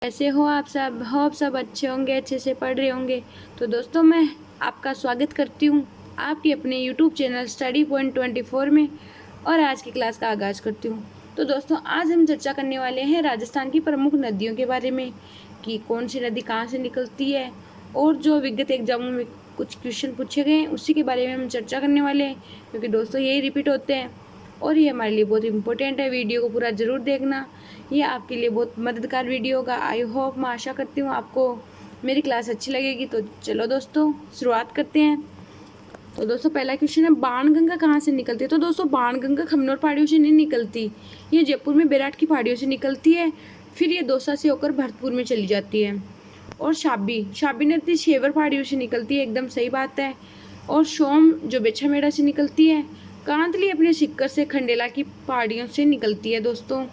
कैसे हो आप सब? होप सब अच्छे होंगे, अच्छे से पढ़ रहे होंगे। तो दोस्तों, मैं आपका स्वागत करती हूँ आपके अपने यूट्यूब चैनल स्टडी पॉइंट 24 में, और आज की क्लास का आगाज़ करती हूँ। तो दोस्तों, आज हम चर्चा करने वाले हैं राजस्थान की प्रमुख नदियों के बारे में कि कौन सी नदी कहाँ से निकलती है, और जो विगत एग्जामों में कुछ क्वेश्चन पूछे गए हैं उसी के बारे में हम चर्चा करने वाले हैं, क्योंकि दोस्तों यही रिपीट होते हैं और ये हमारे लिए बहुत इंपॉर्टेंट है। वीडियो को पूरा ज़रूर देखना, ये आपके लिए बहुत मददगार वीडियो होगा। आई होप, मैं आशा करती हूँ आपको मेरी क्लास अच्छी लगेगी। तो चलो दोस्तों, शुरुआत करते हैं। तो दोस्तों, पहला क्वेश्चन है, बाणगंगा कहाँ से निकलती है? तो दोस्तों, बाणगंगा खमनोर पहाड़ियों से नहीं निकलती, ये जयपुर में बैराट की पहाड़ियों से निकलती है। फिर ये दौसा से होकर भरतपुर में चली जाती है। और शाबी नदी शेवर पहाड़ियों से निकलती है, एकदम सही बात है। और सोम जो बेछामेड़ा से निकलती है। कांतली अपने सिक्कर से खंडेला की पहाड़ियों से निकलती है दोस्तों।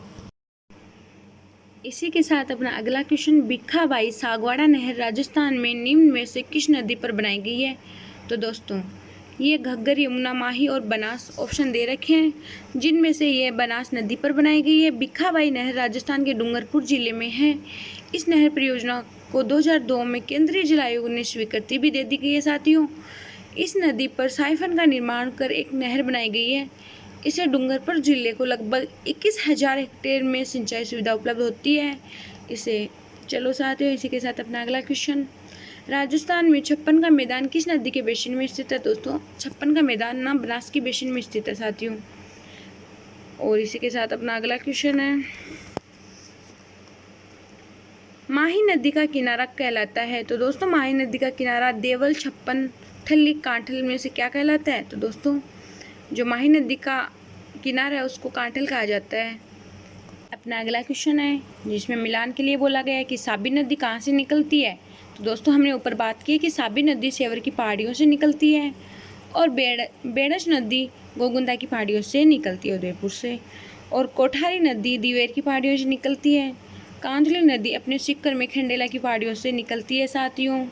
इसी के साथ अपना अगला क्वेश्चन, भिखाबाई सागवाड़ा नहर राजस्थान में निम्न में से किस नदी पर बनाई गई है? तो दोस्तों, ये घग्गर, यमुना, माही और बनास ऑप्शन दे रखे हैं, जिनमें से ये बनास नदी पर बनाई गई है। भिखाबाई नहर राजस्थान के डूंगरपुर जिले में है। इस नहर परियोजना को 2002 में केंद्रीय जल आयोग ने स्वीकृति भी दे दी गई है साथियों। इस नदी पर साइफन का निर्माण कर एक नहर बनाई गई है। इसे डूंगरपुर जिले को लगभग 21,000 हेक्टेयर में सिंचाई सुविधा उपलब्ध होती है। चलो साथियों, इसी के साथ अपना अगला क्वेश्चन, राजस्थान में छप्पन का मैदान किस नदी के बेसिन में स्थित है? दोस्तों, छप्पन का मैदान ना बनास की बेसिन में स्थित है साथियों। और इसी के साथ अपना अगला क्वेश्चन है, माही नदी का किनारा कहलाता है? तो दोस्तों, माही नदी का किनारा देवल, छप्पन, ठल्ली, कांठल में से क्या कहलाता है? तो दोस्तों, जो माही नदी का किनारा है उसको कांठल कहा जाता है। अपना अगला क्वेश्चन है, जिसमें मिलान के लिए बोला गया है कि साबी नदी कहाँ से निकलती है? तो दोस्तों, हमने ऊपर बात की कि साबी नदी सेवर की पहाड़ियों से निकलती है, और बेड़स नदी गोगुंदा की पहाड़ियों से निकलती है, उदयपुर से। और कोठारी नदी दिवेर की पहाड़ियों से निकलती है। कांधली नदी अपने सिक्कर में खंडेला की पहाड़ियों से निकलती है साथियों।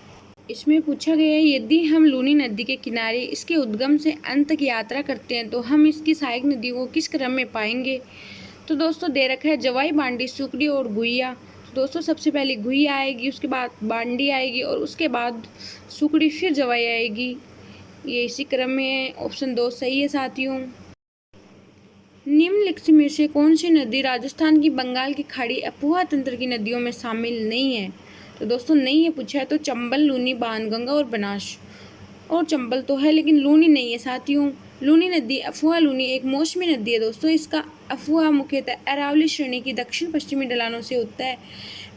इसमें पूछा गया है, यदि हम लूनी नदी के किनारे इसके उद्गम से अंत तक यात्रा करते हैं तो हम इसकी सहायक नदियों को किस क्रम में पाएंगे? तो दोस्तों, दे रखा है जवाई, बांडी, सुकड़ी और गुइया। तो दोस्तों, सबसे पहले गुइया आएगी, उसके बाद बांडी आएगी, और उसके बाद सुकड़ी, फिर जवाई आएगी। ये इसी क्रम में है। ऑप्शन 2 सही है साथियों। निम्नलिखित में से कौन सी नदी राजस्थान की बंगाल की खाड़ी अफवाह तंत्र की नदियों में शामिल नहीं है? तो दोस्तों, नहीं है पूछा है तो चंबल, लूनी, बाणगंगा और बनास। और चंबल तो है लेकिन लूनी नहीं है साथियों। लूनी नदी, अफवाह लूनी, एक मौसमी नदी है दोस्तों। इसका अफवाह मुख्यतः अरावली श्रेणी की दक्षिण पश्चिमी ढलानों से होता है।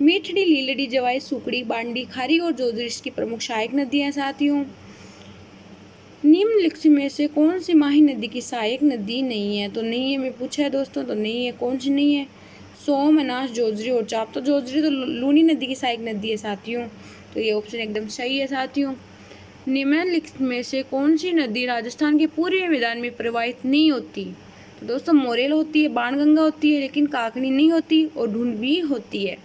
मीठड़ी, लीलड़ी, जवाई, सुकड़ी, बांडी, खारी और जोजरी इसकी प्रमुख सहायक नदियाँ हैं साथियों। निम्नलिखित में से कौन सी माही नदी की सहायक नदी नहीं है? तो नहीं है में पूछा है दोस्तों, तो नहीं है। कौन सी नहीं है? सोम, अनास, जोजरी और चाप। तो जोजरी तो लूनी नदी की सहायक नदी है साथियों, तो ये ऑप्शन एकदम सही है साथियों। निम्नलिखित में से कौन सी नदी राजस्थान के पूर्वी मैदान में प्रवाहित नहीं होती? तो दोस्तों, मोरेल होती है, बाणगंगा होती है, लेकिन काकनी नहीं होती, और ढूंढवी होती है।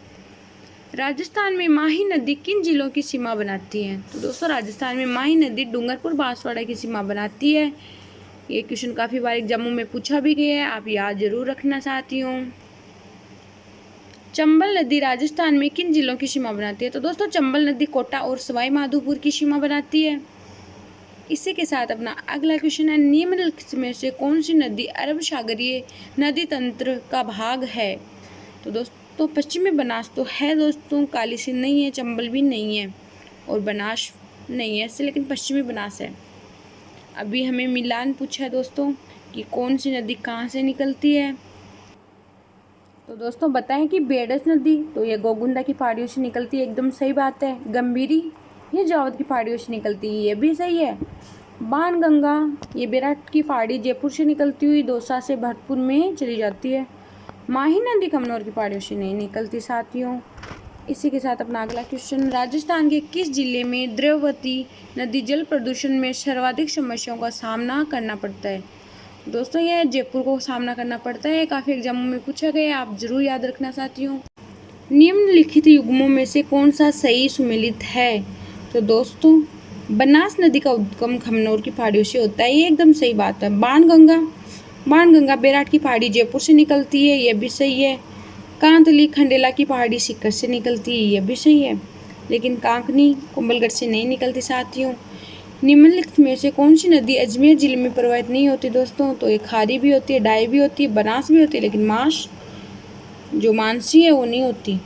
राजस्थान में माही नदी किन जिलों की सीमा बनाती है? तो दोस्तों, राजस्थान में माही नदी डूंगरपुर, बांसवाड़ा की सीमा बनाती है। ये क्वेश्चन काफ़ी बार एग्जामों में पूछा भी गया है, आप याद जरूर रखना साथियों। चंबल नदी राजस्थान में किन जिलों की सीमा बनाती है? तो दोस्तों, चंबल नदी कोटा और सवाई माधोपुर की सीमा बनाती है। इसी के साथ अपना अगला क्वेश्चन है, निम्नलिखित में से कौन सी नदी अरब सागरीय नदी तंत्र का भाग है? तो दोस्तों, पश्चिमी बनास तो है दोस्तों, काली सिंध नहीं है, चंबल भी नहीं है, और बनास नहीं है इससे, लेकिन पश्चिमी बनास है। अभी हमें मिलान पूछा है दोस्तों कि कौन सी नदी कहाँ से निकलती है। तो दोस्तों, बताएं कि बेड़स नदी तो ये गोगुंदा की पहाड़ियों से निकलती है, एकदम सही बात है। गंभीरी ये जावद की पहाड़ियों से निकलती है, ये भी सही है। बाणगंगा ये बैराट की पहाड़ी जयपुर से निकलती हुई दौसा से भरतपुर में चली जाती है। माही नदी कमनौर की पहाड़ियों से नहीं निकलती साथियों। इसी के साथ अपना अगला क्वेश्चन, राजस्थान के किस जिले में द्रव्यवती नदी जल प्रदूषण में सर्वाधिक समस्याओं का सामना करना पड़ता है? दोस्तों, यह जयपुर को सामना करना पड़ता है, काफ़ी एग्जामों में पूछा गया, आप जरूर याद रखना साथियों। निम्नलिखित युग्मों में से कौन सा सही सुमेलित है? तो दोस्तों, बनास नदी का उद्गम खमनौर की पहाड़ियों से होता है, ये एकदम सही बात है। बाणगंगा बैराट की पहाड़ी जयपुर से निकलती है, यह भी सही है। कांतली खंडेला की पहाड़ी सीकर से निकलती है, यह भी सही है, लेकिन कांकनी कुंभलगढ़ से नहीं निकलती साथियों। निम्नलिखित में से कौन सी नदी अजमेर जिले में प्रवाहित नहीं होती दोस्तों? तो ये खारी भी होती है, डाई भी होती है, बनास भी होती है, लेकिन मानसी है वो नहीं होती।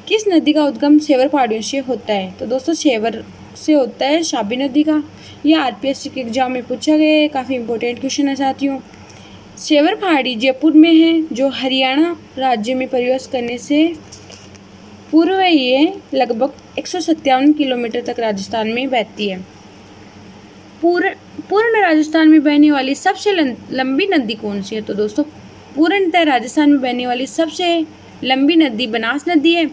किस नदी का उद्गम सेवर पहाड़ियों से होता है? तो दोस्तों सेवर से होता है शाबी नदी का। यह आरपीएससी के एग्जाम में पूछा गया है, काफ़ी इंपॉर्टेंट क्वेश्चन है साथियों। सेवर पहाड़ी जयपुर में है, जो हरियाणा राज्य में प्रवेश करने से पूर्व ये लगभग 157 किलोमीटर तक राजस्थान में बहती है। पूर्ण राजस्थान में बहने वाली सबसे लंबी नदी कौन सी है? तो दोस्तों पूर्णतः राजस्थान में बहने वाली सबसे लंबी नदी बनास नदी है।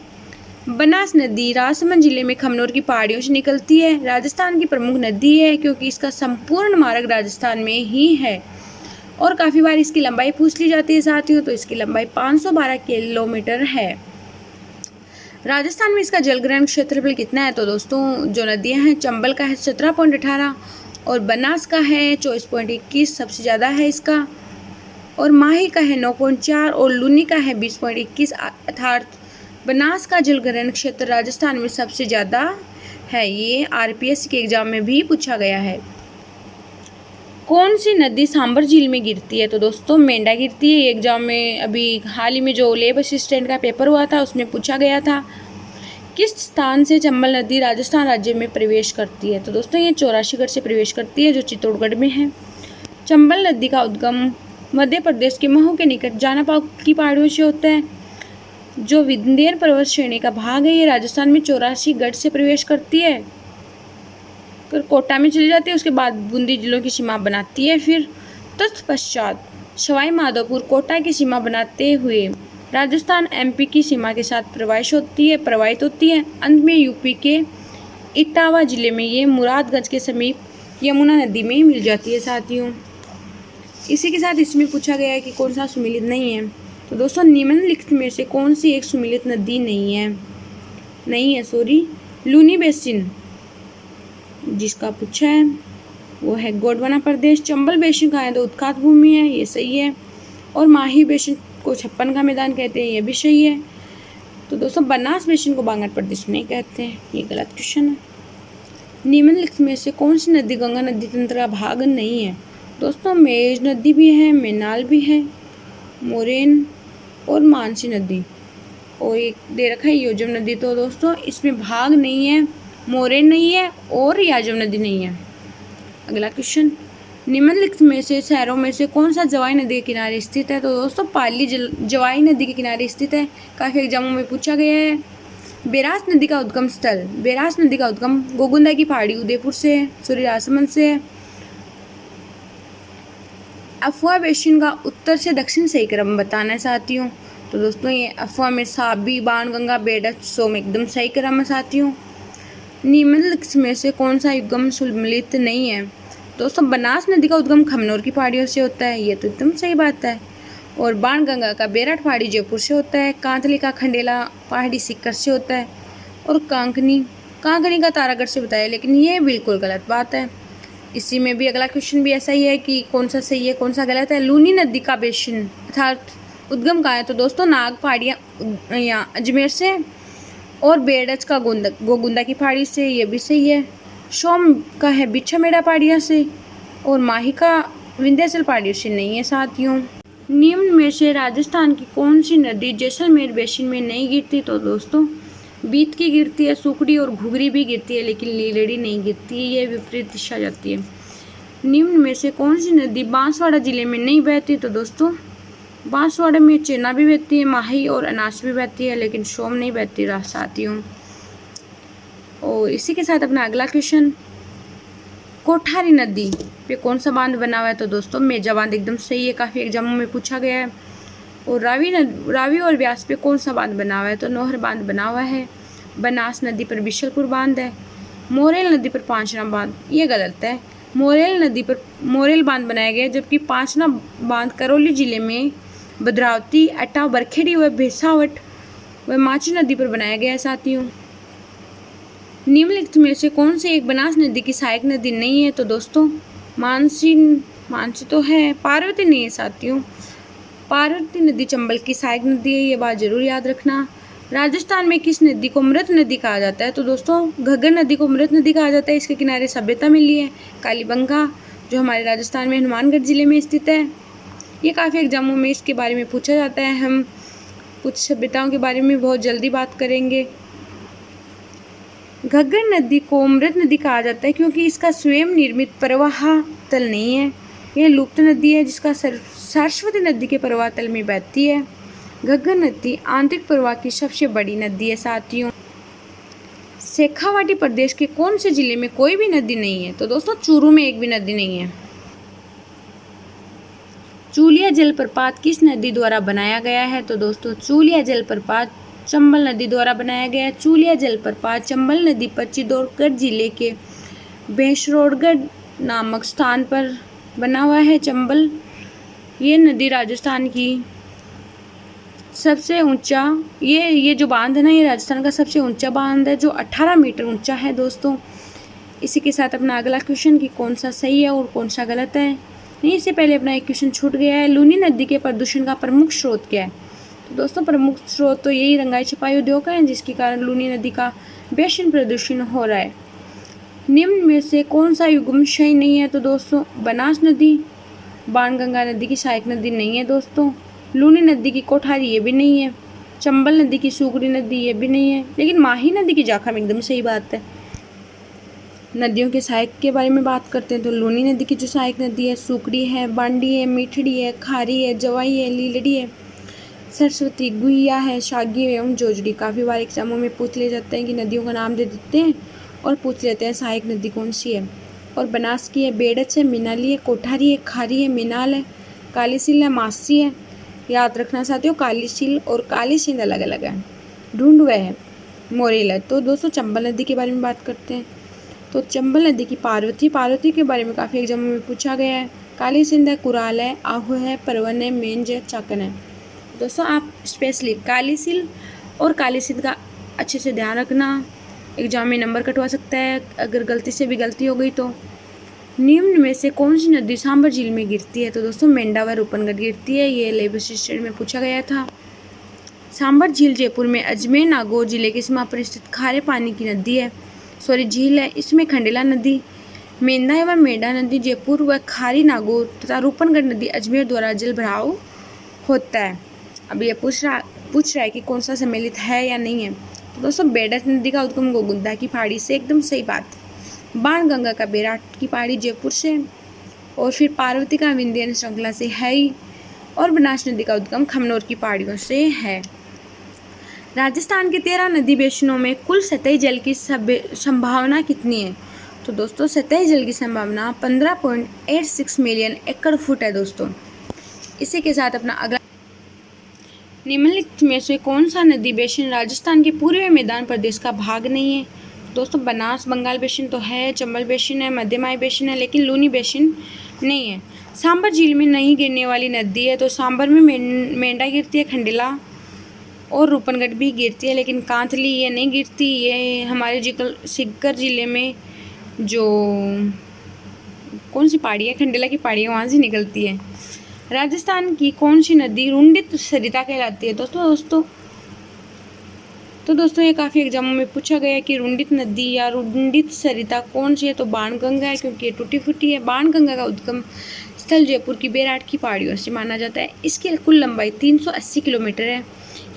बनास नदी राजसमंद जिले में खमनोर की पहाड़ियों से निकलती है। राजस्थान की प्रमुख नदी है क्योंकि इसका संपूर्ण मार्ग राजस्थान में ही है और काफ़ी बार इसकी लंबाई पूछ ली जाती है साथियों, तो इसकी लंबाई 512 किलोमीटर है। राजस्थान में इसका जलग्रहण क्षेत्रफल कितना है? तो दोस्तों जो नदियां हैं, चंबल का है 17.18 और बनास का है 24.21, सबसे ज़्यादा है इसका, और माही का है 9.4 और लूनी का है 20.21। अर्थात बनास का जलग्रहण क्षेत्र राजस्थान में सबसे ज़्यादा है। ये आरपीएससी के एग्जाम में भी पूछा गया है। कौन सी नदी सांबर झील में गिरती है? तो दोस्तों मेंढा गिरती है। एग्जाम में अभी हाल ही में जो लेब असिस्टेंट का पेपर हुआ था उसमें पूछा गया था। किस स्थान से चंबल नदी राजस्थान राज्य में प्रवेश करती है? तो दोस्तों ये 84गढ़ से प्रवेश करती है, जो चित्तौड़गढ़ में है। चंबल नदी का उद्गम मध्य प्रदेश के महू के निकट जानापाव की पहाड़ियों से होता है, जो विंध्य पर्वत श्रेणी का भाग है। ये राजस्थान में 84गढ़ से प्रवेश करती है, फिर कोटा में चली जाती है, उसके बाद बूंदी जिलों की सीमा बनाती है। फिर तत्पश्चात सवाई माधोपुर कोटा की सीमा बनाते हुए राजस्थान एमपी की सीमा के साथ प्रवाहित होती है। अंत में यूपी के इटावा जिले में ये मुरादगंज के समीप यमुना नदी में मिल जाती है साथियों। इसी के साथ इसमें पूछा गया है कि कौन सा सुमिलित नहीं है? तो दोस्तों निम्नलिखित में से कौन सी एक सुमिलित नदी नहीं है? लूनी बेसिन जिसका पूछा है वो है गोंडवाना प्रदेश। चंबल बेसिन कहाँ है? तो उत्खात भूमि है, ये सही है। और माही बेसिन को 56 का मैदान कहते हैं, ये भी सही है। तो दोस्तों बनास बेसिन को बांगड़ प्रदेश नहीं कहते हैं, ये गलत क्वेश्चन है। निम्नलिखित में से कौन सी नदी गंगा नदी तंत्र का भाग नहीं है? दोस्तों मेज नदी भी है, मेनाल भी है, मोरेन और मानसी नदी, और एक दे रखा है योजम नदी। तो दोस्तों इसमें भाग नहीं है, मोरेन नहीं है और याजम नदी नहीं है। अगला क्वेश्चन, निम्नलिखित में से शहरों में से कौन सा जवाई नदी के किनारे स्थित है? तो दोस्तों पाली जवाई नदी के किनारे स्थित है, काफ़ी एग्जामों में पूछा गया है। बेरास नदी का उद्गम स्थल, बेरास नदी का उद्गम गोगुंदा की पहाड़ी उदयपुर से है, राजसमंद से है। अफवाह बेसिन का उत्तर से दक्षिण सही क्रम बताना है साथियों। तो दोस्तों ये अफवाह में साबी, बाणगंगा, बेडच, सोम एकदम सही क्रम है साथियों। निम्नलिखित में से कौन सा उद्गम सुमिलित नहीं है? दोस्तों बनास नदी का उद्गम खमनोर की पहाड़ियों से होता है, ये तो एकदम सही बात है। और बाणगंगा का बेरठ पहाड़ी जयपुर से होता है। कांतली का खंडेला पहाड़ी सीकर से होता है। और कांकनी का तारागढ़ से बताया, लेकिन ये बिल्कुल गलत बात है। इसी में भी अगला क्वेश्चन भी ऐसा ही है कि कौन सा सही है कौन सा गलत है। लूनी नदी का बेसिन अर्थात उद्गम कहाँ है? तो दोस्तों नाग पहाड़ियाँ यहाँ अजमेर से, और बेड़च का गोगुंदा की पहाड़ी से, ये भी सही है। सोम का है बिछामेड़ा पहाड़ियाँ से, और माही का विंध्याचल पहाड़ियों से नहीं है साथियों। निम्न में से राजस्थान की कौन सी नदी जैसलमेर बेसिन में नहीं गिरती? तो दोस्तों बीत की गिरती है, सुकड़ी और घुघरी भी गिरती है, लेकिन लीलड़ी नहीं गिरती है, ये विपरीत दिशा जाती है। निम्न में से कौन सी नदी बांसवाड़ा जिले में नहीं बहती? तो दोस्तों बांसवाड़ा में चेना भी बहती है, माही और अनास भी बहती है, लेकिन सोम नहीं बहती साथियों। और इसी के साथ अपना अगला क्वेश्चन, कोठारी नदी पे कौन सा बांध बना हुआ है? तो दोस्तों मेजा बांध एकदम सही है, काफ़ी एग्जामों में पूछा गया है। और रावी और व्यास पे कौन सा बांध बना हुआ है? तो नोहर बांध बना हुआ है। बनास नदी पर बिशलपुर बांध है। मोरेल नदी पर पांचना बांध, ये गलत है। मोरेल नदी पर मोरेल बांध बनाया गया, जबकि पांचना बांध करौली जिले में भद्रावती, अट्टा, बरखेड़ी व भेसावट व माची नदी पर बनाया गया है साथियों। निम्नलिखित में से कौन सी एक बनास नदी की सहायक नदी नहीं है? तो दोस्तों मानसी तो है, पार्वती नहीं है साथियों। पार्वती नदी चंबल की सहायक नदी है, ये बात जरूर याद रखना। राजस्थान में किस नदी को मृत नदी कहा जाता है? तो दोस्तों घग्गर नदी को मृत नदी कहा जाता है। इसके किनारे सभ्यता मिली है कालीबंगा, जो हमारे राजस्थान में हनुमानगढ़ जिले में स्थित है। ये काफ़ी एग्जामों में इसके बारे में पूछा जाता है। हम कुछ सभ्यताओं के बारे में बहुत जल्दी बात करेंगे। घग्गर नदी को मृत नदी कहा जाता है क्योंकि इसका स्वयं निर्मित प्रवाह तल नहीं है। यह लुप्त नदी है जिसका सरस्वती नदी के प्रवाह तल में बहती है। घग्गर नदी आंतरिक प्रवाह की सबसे बड़ी नदी है साथियों। शेखावाटी प्रदेश के कौन से जिले में कोई भी नदी नहीं है? तो दोस्तों चूरू में एक भी नदी नहीं है। चूलिया जलप्रपात किस नदी द्वारा बनाया गया है? तो दोस्तों चूलिया जलप्रपात चंबल नदी द्वारा बनाया गया है। चूलिया जलप्रपात चंबल नदी पर चित्तौड़गढ़ जिले के भैंसरोडगढ़ नामक स्थान पर बना हुआ है। चंबल ये नदी राजस्थान की सबसे ऊंचा ये जो बांध है ना, ये राजस्थान का सबसे ऊंचा बांध है जो 18 मीटर ऊंचा है दोस्तों। इसी के साथ अपना अगला क्वेश्चन कि कौन सा सही है और कौन सा गलत है। नहीं, इससे पहले अपना एक क्वेश्चन छूट गया है। लूनी नदी के प्रदूषण का प्रमुख स्रोत क्या है? तो दोस्तों प्रमुख स्रोत तो यही रंगाई छपाई उद्योग है, जिसके कारण लूनी नदी का बेसिन प्रदूषण हो रहा है। निम्न में से कौन सा युग्म सही नहीं है? तो दोस्तों बनास नदी बाणगंगा नदी की सहायक नदी नहीं है दोस्तों। लूनी नदी की कोठारी ये भी नहीं है। चंबल नदी की सुगरी नदी ये भी नहीं है। लेकिन माही नदी की जाखम एकदम सही बात है। नदियों के सहायक के बारे में बात करते हैं तो लूनी नदी की जो सहायक नदी है सुकड़ी है, बांडी है, मीठड़ी है, खारी है, जवाई है, लीलड़ी है, सरस्वती, गुहिया है, शागी एवं जोजड़ी। काफ़ी बार एग्जामों में पूछ ले जाते हैं कि नदियों का नाम दे देते हैं और पूछ लेते हैं सहायक नदी कौन सी है। और बनास की है, बेड़च है, मिनाली है, कोठारी है, खारी है, मिनाल है, कालीसिल है, मासी है। याद रखना साथियों कालीसिल और काली सिंध अलग अलग है। ढूंढवे है, मोरेल है। तो दोस्तों चंबल नदी के बारे में बात करते हैं तो चंबल नदी की पार्वती के बारे में काफ़ी एग्जामों में पूछा गया है। काली सिंध है, कुराल है, आहू है, परवन है, मेंज है, चाकन है। दोस्तों आप स्पेशली कालीसिल और काली सिंध का अच्छे से ध्यान रखना, एग्जाम में नंबर कटवा सकता है अगर गलती से भी गलती हो गई तो। निम्न में से कौन सी नदी सांबर झील में गिरती है? तो दोस्तों मेंढा व रूपनगढ़ गिरती है। ये लेबर असिस्टेंट में पूछा गया था। सांबर झील जयपुर में अजमेर नागौर जिले की सीमा पर स्थित खारे पानी की नदी है, झील है। इसमें खंडेला नदी, मेंधा एवं मेंढा नदी जयपुर व खारी नागौर तथा रूपनगढ़ नदी अजमेर द्वारा जल भराव होता है। अब ये पूछ रहा है कि कौन सा सम्मिलित है या नहीं है। तो दोस्तों बेडस नदी का उद्गम गोगुंदा की पहाड़ी से, एकदम सही बात। बाणगंगा का बेराट की पहाड़ी जयपुर से, और फिर पार्वती का विंध्य श्रृंखला से है ही, और बनास नदी का उद्गम खमनोर की पहाड़ियों से है। राजस्थान के 13 नदी बेसिनों में कुल सतही जल की संभावना कितनी है? तो दोस्तों सतही जल की संभावना 15.86 मिलियन एकड़ फुट है दोस्तों। इसी के साथ अपना अगला, निम्नलिखित में से कौन सा नदी बेसिन राजस्थान के पूर्वी मैदान प्रदेश का भाग नहीं है? दोस्तों बनास बंगाल बेसिन तो है, चंबल बेसिन है, मध्यमाई बेसिन है, लेकिन लूनी बेसिन नहीं है। सांबर झील में नहीं गिरने वाली नदी है तो सांबर में मेंढा गिरती है, खंडेला और रूपनगढ़ भी गिरती है, लेकिन कांतली ये नहीं गिरती। ये हमारे सिक्कर जिले में जो कौन सी पहाड़ी है, खंडेला की पहाड़ी है, वहाँ से निकलती है। राजस्थान की कौन सी नदी रुंडित सरिता कहलाती है? दोस्तों ये काफ़ी एग्जामों में पूछा गया है कि रुंडित नदी या रुंडित सरिता कौन सी है? तो बाणगंगा है, क्योंकि ये टूटी फूटी है। बाणगंगा का उद्गम स्थल जयपुर की बेराट की पहाड़ियों से माना जाता है। इसकी कुल लंबाई 380 किलोमीटर है।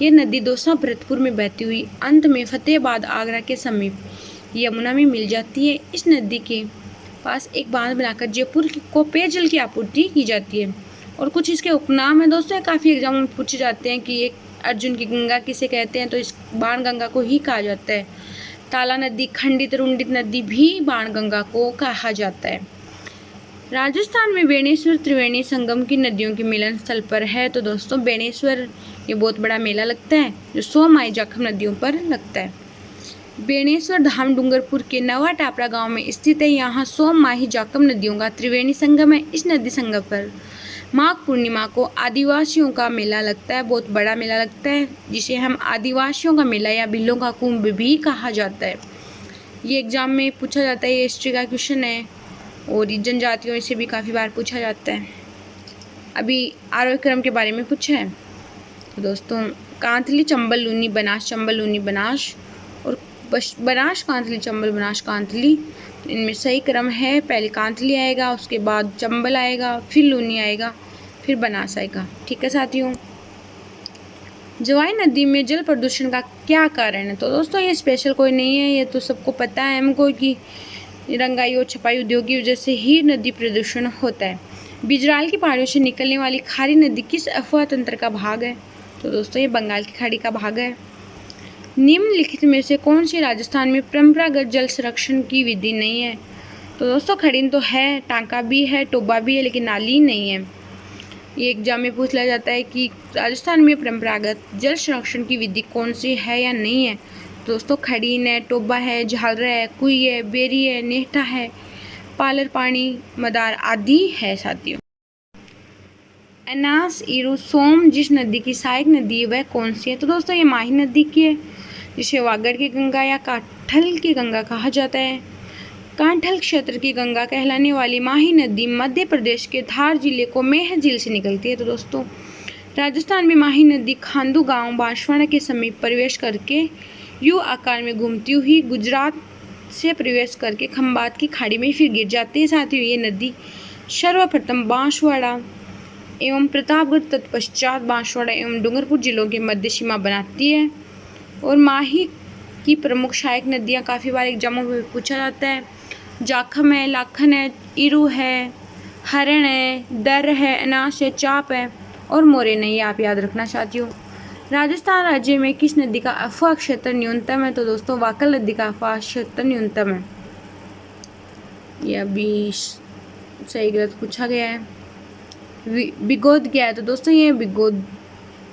ये नदी दोसा भरतपुर में बहती हुई अंत में फतेहाबाद आगरा के समीप यमुना में मिल जाती है। इस नदी के पास एक बांध बनाकर जयपुर को पेयजल की आपूर्ति की जाती है। और कुछ इसके उपनाम है दोस्तों, काफ़ी एग्जामों में पूछे जाते हैं कि एक अर्जुन की गंगा किसे कहते हैं? तो इस बाणगंगा को ही कहा जाता है। ताला नदी, खंडित रुंडित नदी भी बाणगंगा को कहा जाता है। राजस्थान में बेणेश्वर त्रिवेणी संगम की नदियों के मिलन स्थल पर है। तो दोस्तों बेणेश्वर ये बहुत बड़ा मेला लगता है जो 100 माई जाखम नदियों पर लगता है। बेणेश्वर धाम डूंगरपुर के नवा टापरा गांव में स्थित है। यहाँ 100 माही जाखम नदियों का त्रिवेणी संगम है। इस नदी संगम पर माघ पूर्णिमा को आदिवासियों का मेला लगता है, बहुत बड़ा मेला लगता है, जिसे हम आदिवासियों का मेला या बिल्लों का कुंभ भी कहा जाता है। ये एग्जाम में पूछा जाता है, ये हिस्ट्री का क्वेश्चन है और जनजातियों से भी काफ़ी बार पूछा जाता है। अभी आरोही क्रम के बारे में पूछा है। तो दोस्तों कांतली, चंबल, लूनी, बनास, चंबल, लूनी, बनास और बनास, कांतली, चंबल, बनास, कांतली। इनमें सही क्रम है, पहले कांतली आएगा, उसके बाद चंबल आएगा, फिर लूनी आएगा, फिर बनास आएगा। ठीक है साथियों। जवाई नदी में जल प्रदूषण का क्या कारण है? तो दोस्तों ये स्पेशल कोई नहीं है, ये तो सबको पता है हमको कि रंगाई और छपाई उद्योग की वजह से ही नदी प्रदूषण होता है। बिजराल की पहाड़ियों से निकलने वाली खारी नदी किस अफवाह तंत्र का भाग है? तो दोस्तों ये बंगाल की खाड़ी का भाग है। निम्नलिखित में से कौन सी राजस्थान में परंपरागत जल संरक्षण की विधि नहीं है? तो दोस्तों खड़ीन तो है, टांका भी है, टोबा भी है, लेकिन नाली नहीं है। ये एग्जाम में पूछ लिया जाता है कि राजस्थान में परंपरागत जल संरक्षण की विधि कौन सी है या नहीं है। दोस्तों खड़ीन है, टोबा है, झालरा है, कुई है, बेरी है, नेहटा है, पालर पानी, मदार आदि है साथियों। एनास, ईरू, सोम जिस नदी की सहायक नदी है वह कौन सी है? तो दोस्तों ये माही नदी की है, जिसे वागड़ की गंगा या काठल की गंगा कहा जाता है। कांठल क्षेत्र की गंगा कहलाने वाली माही नदी मध्य प्रदेश के धार जिले को मेह झील से निकलती है। तो दोस्तों राजस्थान में माही नदी खांडू गांव बांसवाड़ा के समीप प्रवेश करके यू आकार में घूमती हुई गुजरात से प्रवेश करके खंबात की खाड़ी में फिर गिर जाती है। साथ ही ये नदी सर्वप्रथम बांसवाड़ा एवं प्रतापगढ़ तत्पश्चात बांसवाड़ा एवं डूंगरपुर जिलों के मध्य सीमा बनाती है। और माही की प्रमुख सहायक नदियाँ काफ़ी बार एग्जामों में पूछा जाता है। जाखम है, लाखन है, इरू है, हरण है, दर है, अनास है, चाप है और मोरेन है। ये आप याद रखना साथियों। राजस्थान राज्य में किस नदी का अफवाह क्षेत्र न्यूनतम है? तो दोस्तों वाकल नदी का अफवाह क्षेत्र न्यूनतम है। ये अभी सही गलत पूछा गया है। बिगोद क्या है? तो दोस्तों ये बिगोद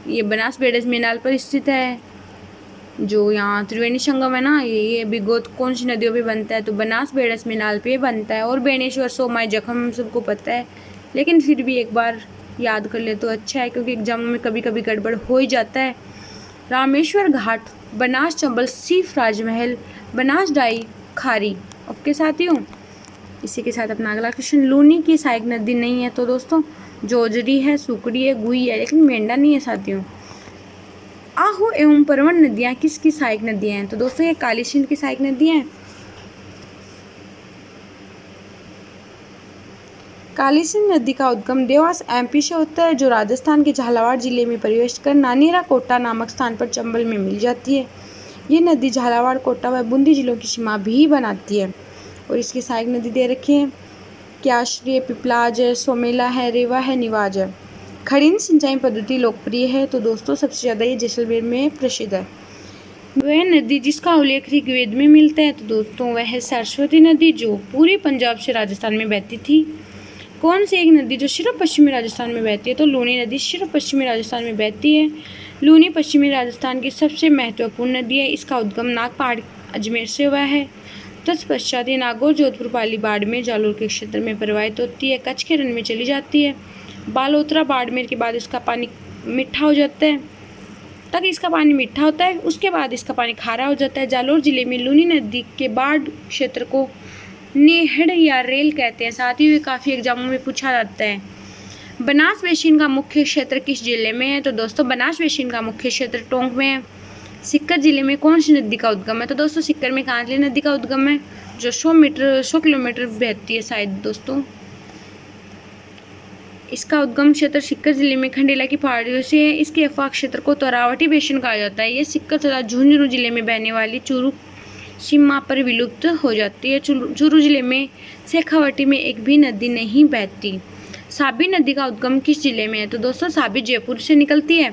ये बनास बेड़स मेनाल पर स्थित है, जो यहाँ त्रिवेणी संगम है ना, ये बिगोद कौन सी नदियों पे बनता है? तो बनास बेड़स मेनाल पे बनता है। और बेणेश्वर, सोमाई, जखम सबको पता है, लेकिन फिर भी एक बार याद कर ले तो अच्छा है, क्योंकि एग्जामों में कभी कभी गड़बड़ हो ही जाता है। रामेश्वर घाट, बनास, चंबल, सीफ, राजमहल, बनास डाई, खारी। ओके साथियों, इसी के साथ अपना अगला क्वेश्चन, लूनी की सहायक नदी नहीं है? तो दोस्तों जोजरी है, सुकड़ी है, गुई है, लेकिन मेंढा नहीं है साथियों। आहू एवं परवण नदियाँ किसकी सहायक नदियाँ हैं? तो दोस्तों ये काली सिंध की सहायक नदियाँ हैं। काली सिंध नदी का उद्गम देवास एमपी से होता है, जो राजस्थान के झालावाड़ जिले में प्रवेश कर नानेरा कोटा नामक स्थान पर चंबल में मिल जाती है। ये नदी झालावाड़, कोटा व बूंदी जिलों की सीमा भी बनाती है। और इसकी सहायक नदी दे रखी है, क्याश्री, पिपलाज है, सोमेला है, रेवा है, निवाज है। खड़ीन सिंचाई पद्धति लोकप्रिय है। तो दोस्तों सबसे ज़्यादा ये जैसलमेर में प्रसिद्ध है। वह नदी जिसका उल्लेख ऋग्वेद में मिलता है, तो दोस्तों वह है सरस्वती नदी, जो पूरी पंजाब से राजस्थान में बहती थी। कौन सी एक नदी जो सिर्फ पश्चिमी राजस्थान में बहती है? तो लूनी नदी सिर्फ पश्चिमी राजस्थान में बहती है। लूनी पश्चिमी राजस्थान की सबसे महत्वपूर्ण नदी है। इसका उद्गम नाग पहाड़ अजमेर से हुआ है। तत्पश्चात ये नागौर, जोधपुर, पाली, बाड़मेर, जालोर के क्षेत्र में प्रवाहित होती है, कच्छ के रण में चली जाती है। बालोतरा, बाड़मेर के बाद इसका पानी मीठा हो जाता है, तक इसका पानी मीठा होता है, उसके बाद इसका पानी खारा हो जाता है। जालोर जिले में लूनी नदी के बाढ़ क्षेत्र को नेहड़ या रेल कहते हैं। साथ ही काफ़ी एग्जामों में पूछा जाता है। बनास बेसिन का मुख्य क्षेत्र किस जिले में है? तो दोस्तों बनास बेसिन का मुख्य क्षेत्र टोंक में है। सिक्कर जिले में कौन सी नदी का उद्गम है? तो दोस्तों सिक्कर में कांतली नदी का उद्गम है, जो 100 किलोमीटर बहती है शायद दोस्तों। इसका उद्गम क्षेत्र सिक्कर जिले में खंडेला की पहाड़ियों से है। इसके अफवाह क्षेत्र को तरावटी बेसिन कहा जाता है। ये सिक्कर तथा झुंझुनू जिले में बहने वाली चूरू सीमा पर विलुप्त हो जाती है। चूरू जिले में शेखावटी में एक भी नदी नहीं बहती। साबी नदी का उद्गम किस जिले में है? तो दोस्तों साबी जयपुर से निकलती है।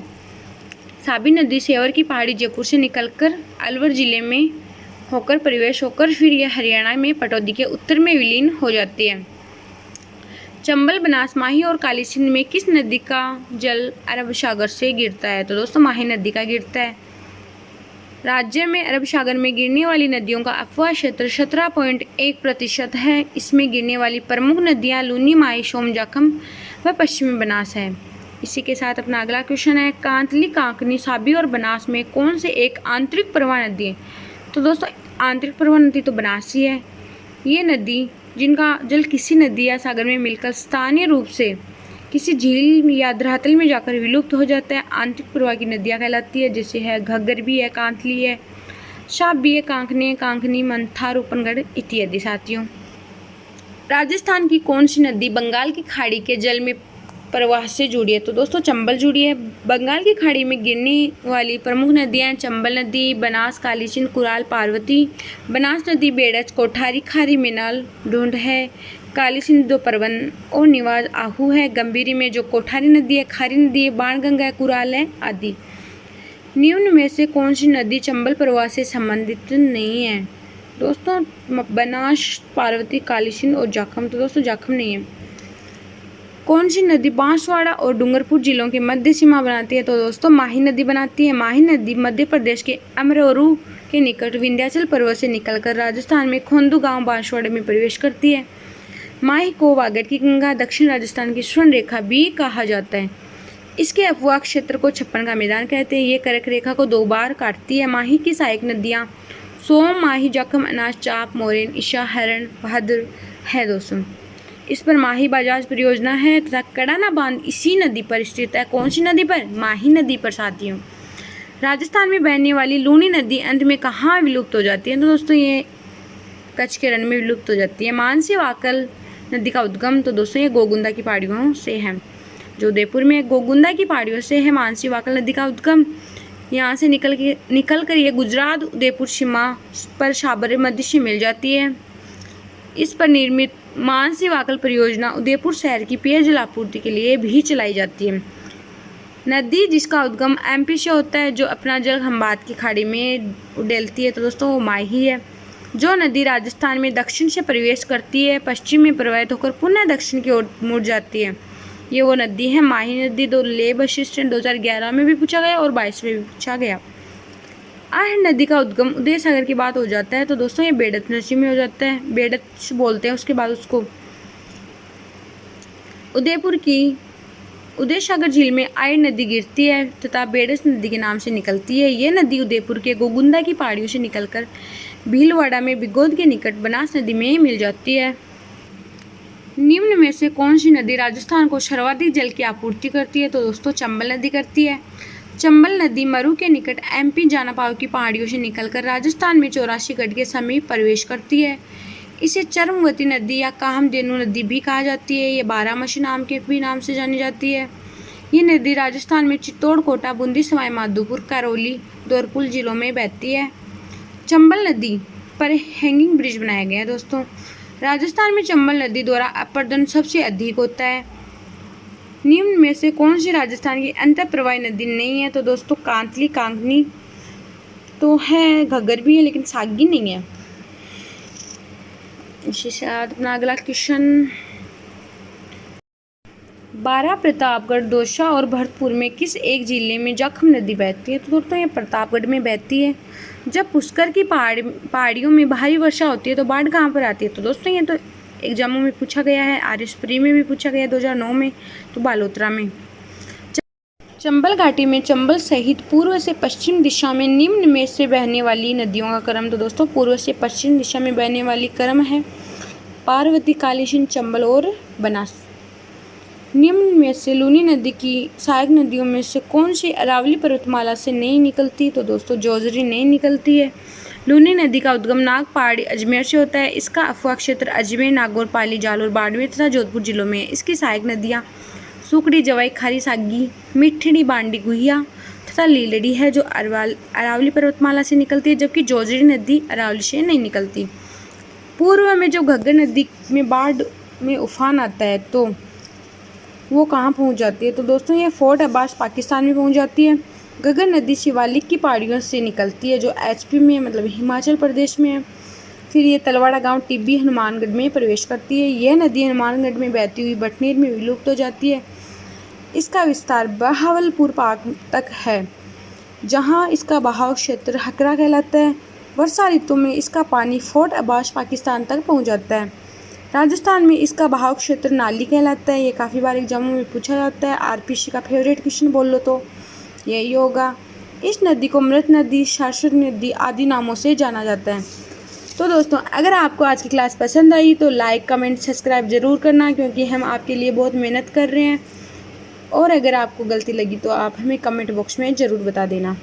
साबी नदी सेवर की पहाड़ी जयपुर से निकलकर अलवर जिले में होकर प्रवेश होकर फिर यह हरियाणा में पटौदी के उत्तर में विलीन हो जाती है। चंबल, बनास, माही और काली सिंध में किस नदी का जल अरब सागर से गिरता है? तो दोस्तों माही नदी का गिरता है। राज्य में अरब सागर में गिरने वाली नदियों का अफवाह क्षेत्र 17.1% है। इसमें गिरने वाली प्रमुख नदियाँ लूनी, माही, सोम, जाखम व पश्चिमी बनास है। इसी के साथ अपना अगला क्वेश्चन है, कांतली, कांकनी, साबी और बनास में कौन से एक आंतरिक प्रवाह नदी है? तो दोस्तों आंतरिक प्रवाह नदी तो बनास ही है। ये नदी जिनका जल किसी नदी या सागर में मिलकर स्थानीय रूप से किसी झील या धरातल में जाकर विलुप्त हो जाता है। आंतरिक प्रवाह की नदियाँ कहलाती है, जैसे है घग्गर भी है, कांतली है, शाप भी है, कांकनी, कांकनी, मंथा, रूपनगढ़ इत्यादि। साथियों, राजस्थान की कौन सी नदी बंगाल की खाड़ी के जल में प्रवाह से जुड़ी है? तो दोस्तों चंबल जुड़ी है। बंगाल की खाड़ी में गिरने वाली प्रमुख नदियां हैं चंबल नदी, बनास, काली सिंध, कुराल, पार्वती। बनास नदी बेड़च, कोठारी, खारी, मिनाल, ढूंढ है। काली सिंध दो परवन और निवाज आहू है। गंभीरी में जो कोठारी नदी है, खारी नदी है, बाणगंगा है, कुराल है आदि। निम्न में से कौन सी नदी चंबल प्रवाह से संबंधित नहीं है? दोस्तों बनास, पार्वती, काली सिंध और जाखम। तो दोस्तों जाखम नहीं है। कौन सी नदी बांसवाड़ा और डूंगरपुर जिलों के मध्य सीमा बनाती है? तो दोस्तों माही नदी बनाती है। माही नदी मध्य प्रदेश के अमरोरू के निकट विंध्याचल पर्वत से निकलकर राजस्थान में खोंदू गांव बांसवाड़ा में प्रवेश करती है। माही को वागड़ की गंगा, दक्षिण राजस्थान की स्वर्ण रेखा भी कहा जाता है। इसके अपवाह क्षेत्र को छप्पन का मैदान कहते हैं। ये कर्क रेखा को 2 बार काटती है। माही की सहायक नदियाँ सोम, माही, जखम, अनाज, चाप, मोरेन, ईशा, हरण, भाद्र है। दोस्तों इस पर माही बजाज परियोजना है तथा कड़ाना बांध इसी नदी पर स्थित है। कौन सी नदी पर? माही नदी पर। साथियों, राजस्थान में बहने वाली लूनी नदी अंत में कहाँ विलुप्त हो जाती है? तो दोस्तों ये कच्छ के रण में विलुप्त हो जाती है। मानसी वाकल नदी का उद्गम, तो दोस्तों ये गोगुंदा की पहाड़ियों से है। जो उदयपुर में गोगुंदा की पहाड़ियों से है मानसी वाकल नदी का उद्गम। यहाँ से निकल कर ये गुजरात उदयपुर सीमा पर साबरमती से मिल जाती है। इस पर निर्मित मानसी वाकल परियोजना उदयपुर शहर की पेयजल आपूर्ति के लिए भी चलाई जाती है। नदी जिसका उद्गम एमपी से होता है, जो अपना जल खंभात की खाड़ी में उड़ेलती है, तो दोस्तों वो माही है। जो नदी राजस्थान में दक्षिण से प्रवेश करती है, पश्चिम में प्रवाहित होकर पुनः दक्षिण की ओर मुड़ जाती है, ये वो नदी है माही नदी। 2 लेब असिस्टेंट 2011 में भी पूछा गया और 22 में भी पूछा गया। आह नदी का उद्गम उदय सागर के बाद हो जाता है, तो दोस्तों ये बेड़त नदी में हो जाता है। बेड़त बोलते हैं उसके बाद उसको। उदयपुर की उदय सागर झील में आई नदी गिरती है तथा बेड़त नदी के नाम से निकलती है। ये नदी उदयपुर के गोगुंदा की पहाड़ियों से निकलकर भीलवाड़ा में बिगोद के निकट बनास नदी में मिल जाती है। निम्न में से कौन सी नदी राजस्थान को सर्वाधिक जल की आपूर्ति करती है? तो दोस्तों चंबल नदी करती है। चंबल नदी मरु के निकट एमपी जानापाव की पहाड़ियों से निकलकर राजस्थान में 84 गढ़ के समीप प्रवेश करती है। इसे चरमवती नदी या कामधेनु नदी भी कहा जाती है। ये बारामसी नाम के भी नाम से जानी जाती है। ये नदी राजस्थान में चित्तौड़, कोटा, बूंदी, सवाई माधोपुर, करौली, धौलपुर जिलों में बहती है। चंबल नदी पर हैंगिंग ब्रिज बनाया गया है। दोस्तों राजस्थान में चंबल नदी द्वारा अपर्दन सबसे अधिक होता है। निम्न में से कौन सी राजस्थान की अंतःप्रवाही नदी नहीं है? तो दोस्तों कांतली, कांकनी तो है, घग्गर भी है, लेकिन सागी नहीं है। इसी साथ अपना अगला क्वेश्चन, 12 प्रतापगढ़, दौसा और भरतपुर में किस एक जिले में जखम नदी बहती है? तो दोस्तों ये प्रतापगढ़ में बहती है। जब पुष्कर की पहाड़ियों में भारी वर्षा होती है तो बाढ़ कहाँ पर आती है? तो दोस्तों ये तो एग्जामों में पूछा गया है, आरएस प्री में भी पूछा गया 2009 में, तो बालोतरा में। चंबल घाटी में चंबल सहित पूर्व से पश्चिम दिशा में निम्न में से बहने वाली नदियों का क्रम, तो दोस्तों पूर्व से पश्चिम दिशा में बहने वाली क्रम है पार्वती, काली सिंध, चंबल और बनास। निम्न में से लूनी नदी की सहायक नदियों में से कौन सी अरावली पर्वतमाला से नहीं निकलती? तो दोस्तों जोजरी नहीं निकलती है। लूनी नदी का उद्गम नाग पहाड़ी अजमेर से होता है। इसका अफवाह क्षेत्र अजमेर, नागौर, पाली, जालोर, बाड़मेर तथा जोधपुर जिलों में है। इसकी सहायक नदियाँ सुकड़ी, जवाई, खारी, सागी, मिठड़ी, बांडी, गुहिया तथा लीलड़ी है, जो अरावली पर्वतमाला से निकलती है, जबकि जोजरी नदी अरावली से नहीं निकलती। पूर्व में जो घग्गर नदी में बाढ़ में उफान आता है तो वो कहाँ पहुँच जाती है? तो दोस्तों ये फोर्ट अब्बास पाकिस्तान में पहुँच जाती है। घग्गर नदी शिवालिक की पहाड़ियों से निकलती है, जो एचपी में मतलब हिमाचल प्रदेश में है। फिर ये तलवाड़ा गांव टिब्बी हनुमानगढ़ में प्रवेश करती है। यह नदी हनुमानगढ़ में बहती हुई बटनेर में विलुप्त हो जाती है। इसका विस्तार बहावलपुर पाक तक है, जहाँ इसका बहाव क्षेत्र हकरा कहलाता है। वर्षा ऋतु में इसका पानी फोर्ट अब्बास पाकिस्तान तक पहुँच जाता है। राजस्थान में इसका बहाव क्षेत्र नाली कहलाता है। ये काफ़ी बार एग्जामों में पूछा जाता है। आरपीसी का फेवरेट क्वेश्चन बोल लो तो यही होगा। इस नदी को मृत नदी, शाश्वत नदी आदि नामों से जाना जाता है। तो दोस्तों अगर आपको आज की क्लास पसंद आई तो लाइक, कमेंट, सब्सक्राइब ज़रूर करना, क्योंकि हम आपके लिए बहुत मेहनत कर रहे हैं। और अगर आपको गलती लगी तो आप हमें कमेंट बॉक्स में ज़रूर बता देना।